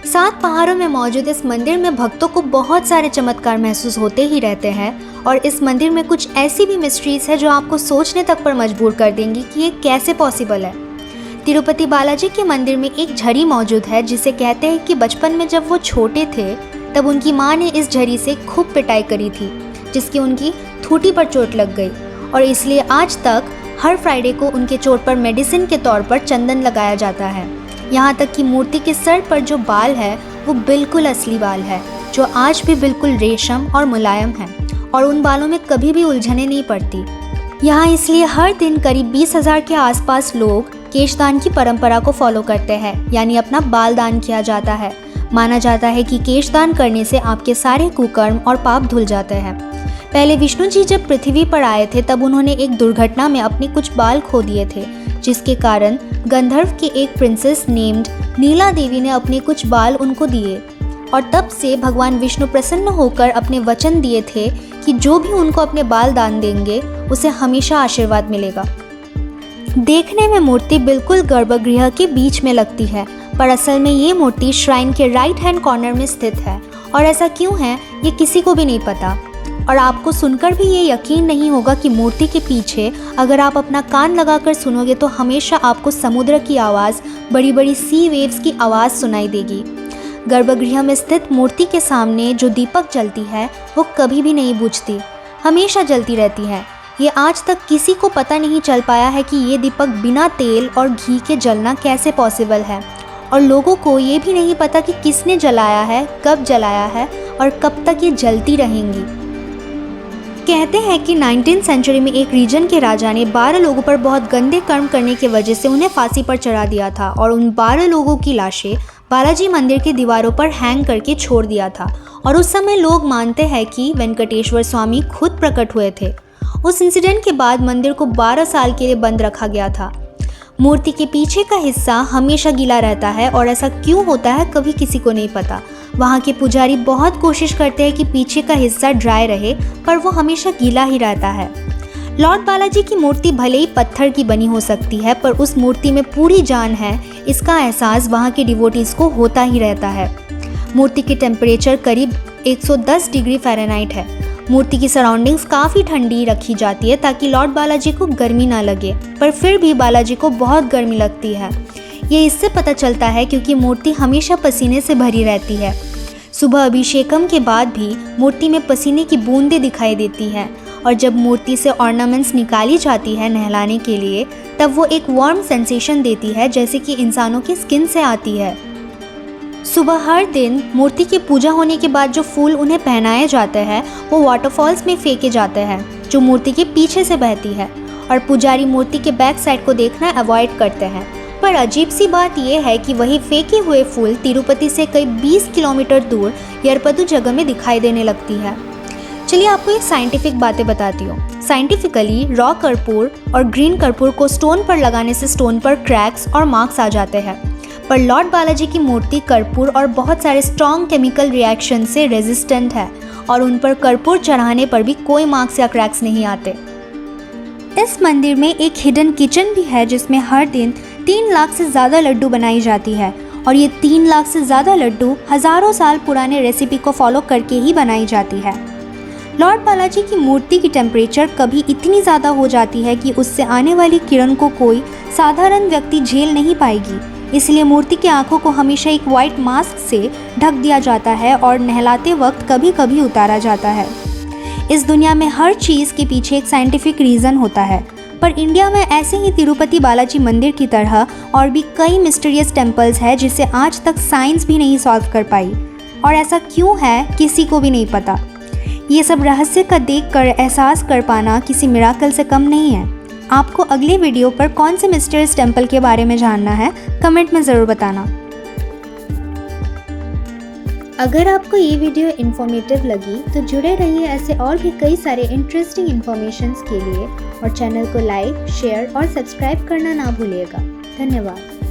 सात पहाड़ों में मौजूद इस मंदिर में भक्तों को बहुत सारे चमत्कार महसूस होते ही रहते हैं और इस मंदिर में कुछ ऐसी भी मिस्ट्रीज है जो आपको सोचने तक पर मजबूर कर देंगी कि ये कैसे पॉसिबल है। तिरुपति बालाजी के मंदिर में एक झड़ी मौजूद है जिसे कहते हैं कि बचपन में जब वो छोटे थे तब उनकी माँ ने इस झड़ी से खूब पिटाई करी थी, जिसकी उनकी ठूठी पर चोट लग गई और इसलिए आज तक हर फ्राइडे को उनके चोट पर मेडिसिन के तौर पर चंदन लगाया जाता है। यहाँ तक कि मूर्ति के सर पर जो बाल है वो बिल्कुल असली बाल है, जो आज भी बिल्कुल रेशम और मुलायम है और उन बालों में कभी भी उलझने नहीं पड़ती। यहाँ इसलिए हर दिन करीब 20,000 के आसपास लोग केशदान की परंपरा को फॉलो करते हैं, यानी अपना बाल दान किया जाता है। माना जाता है कि केशदान करने से आपके सारे कुकर्म और पाप धुल जाते हैं। पहले विष्णु जी जब पृथ्वी पर आए थे तब उन्होंने एक दुर्घटना में अपने कुछ बाल खो दिए थे, जिसके कारण गंधर्व की एक प्रिंसेस नेम्ड नीला देवी ने अपने कुछ बाल उनको दिए और तब से भगवान विष्णु प्रसन्न होकर अपने वचन दिए थे कि जो भी उनको अपने बाल दान देंगे उसे हमेशा आशीर्वाद मिलेगा। देखने में मूर्ति बिल्कुल गर्भगृह के बीच में लगती है, पर असल में ये मूर्ति श्राइन के राइट हैंड कॉर्नर में स्थित है और ऐसा क्यों है ये किसी को भी नहीं पता। और आपको सुनकर भी ये यकीन नहीं होगा कि मूर्ति के पीछे अगर आप अपना कान लगाकर सुनोगे तो हमेशा आपको समुद्र की आवाज़, बड़ी बड़ी सी वेव्स की आवाज़ सुनाई देगी। गर्भगृह में स्थित मूर्ति के सामने जो दीपक जलती है वो कभी भी नहीं बुझती, हमेशा जलती रहती है। ये आज तक किसी को पता नहीं चल पाया है कि ये दीपक बिना तेल और घी के जलना कैसे पॉसिबल है और लोगों को ये भी नहीं पता कि किसने जलाया है, कब जलाया है और कब तक ये जलती रहेंगी। कहते हैं कि 19th सेंचुरी में एक रीजन के राजा ने 12 लोगों पर बहुत गंदे कर्म करने की वजह से उन्हें फांसी पर चढ़ा दिया था और उन 12 लोगों की लाशें बालाजी मंदिर की दीवारों पर हैंग करके छोड़ दिया था और उस समय लोग मानते हैं कि वेंकटेश्वर स्वामी खुद प्रकट हुए थे। उस इंसिडेंट के बाद मंदिर को 12 साल के लिए बंद रखा गया था। मूर्ति के पीछे का हिस्सा हमेशा गीला रहता है और ऐसा क्यों होता है कभी किसी को नहीं पता। वहाँ के पुजारी बहुत कोशिश करते हैं कि पीछे का हिस्सा ड्राई रहे, पर वो हमेशा गीला ही रहता है। लॉर्ड बालाजी की मूर्ति भले ही पत्थर की बनी हो सकती है, पर उस मूर्ति में पूरी जान है, इसका एहसास वहाँ के डिवोटीज़ को होता ही रहता है। मूर्ति की टेम्परेचर करीब 110 डिग्री फ़ारेनहाइट है। मूर्ति की सराउंडिंग्स काफ़ी ठंडी रखी जाती है ताकि लॉर्ड बालाजी को गर्मी ना लगे, पर फिर भी बालाजी को बहुत गर्मी लगती है। ये इससे पता चलता है क्योंकि मूर्ति हमेशा पसीने से भरी रहती है। सुबह अभिषेकम के बाद भी मूर्ति में पसीने की बूंदें दिखाई देती हैं और जब मूर्ति से ऑर्नामेंट्स निकाली जाती है नहलाने के लिए तब वो एक वार्म सेंसेशन देती है, जैसे कि इंसानों की स्किन से आती है। सुबह हर दिन मूर्ति की पूजा होने के बाद जो फूल उन्हें पहनाए जाते हैं वो वाटरफॉल्स में फेंके जाते हैं जो मूर्ति के पीछे से बहती है और पुजारी मूर्ति के बैक साइड को देखना अवॉइड करते हैं। पर अजीब सी बात यह है कि वही फेंके हुए फूल तिरुपति से करीब 20 किलोमीटर दूर येरपदु जगह में दिखाई देने लगती है। चलिए आपको एक साइंटिफिक बातें बताती हूँ। साइंटिफिकली रॉ कर्पूर और ग्रीन कर्पूर को स्टोन पर लगाने से स्टोन पर क्रैक्स और मार्क्स आ जाते हैं, पर लॉर्ड बालाजी की मूर्ति कर्पूर और बहुत सारे स्ट्रॉन्ग केमिकल रिएक्शन से रेजिस्टेंट है और उन पर कर्पूर चढ़ाने पर भी कोई मार्क्स या क्रैक्स नहीं आते। इस मंदिर में एक हिडन किचन भी है जिसमें हर दिन 3 लाख से ज़्यादा लड्डू बनाई जाती है और ये 3 लाख से ज़्यादा लड्डू हज़ारों साल पुराने रेसिपी को फॉलो करके ही बनाई जाती है। लॉर्ड बालाजी की मूर्ति की टेम्परेचर कभी इतनी ज़्यादा हो जाती है कि उससे आने वाली किरण को कोई साधारण व्यक्ति झेल नहीं पाएगी, इसलिए मूर्ति की आंखों को हमेशा एक वाइट मास्क से ढक दिया जाता है और नहलाते वक्त कभी कभी उतारा जाता है। इस दुनिया में हर चीज़ के पीछे एक साइंटिफिक रीज़न होता है, पर इंडिया में ऐसे ही तिरुपति बालाजी मंदिर की तरह और भी कई मिस्टीरियस टेम्पल्स हैं जिसे आज तक साइंस भी नहीं सॉल्व कर पाई और ऐसा क्यों है किसी को भी नहीं पता। ये सब रहस्य का देखकर एहसास कर पाना किसी मिराकल से कम नहीं है। आपको अगले वीडियो पर कौन से मिस्टीरियस टेम्पल के बारे में जानना है कमेंट में ज़रूर बताना। अगर आपको ये वीडियो इन्फॉर्मेटिव लगी तो जुड़े रहिए ऐसे और भी कई सारे इंटरेस्टिंग इन्फॉर्मेशंस के लिए और चैनल को लाइक, शेयर और सब्सक्राइब करना ना भूलिएगा। धन्यवाद।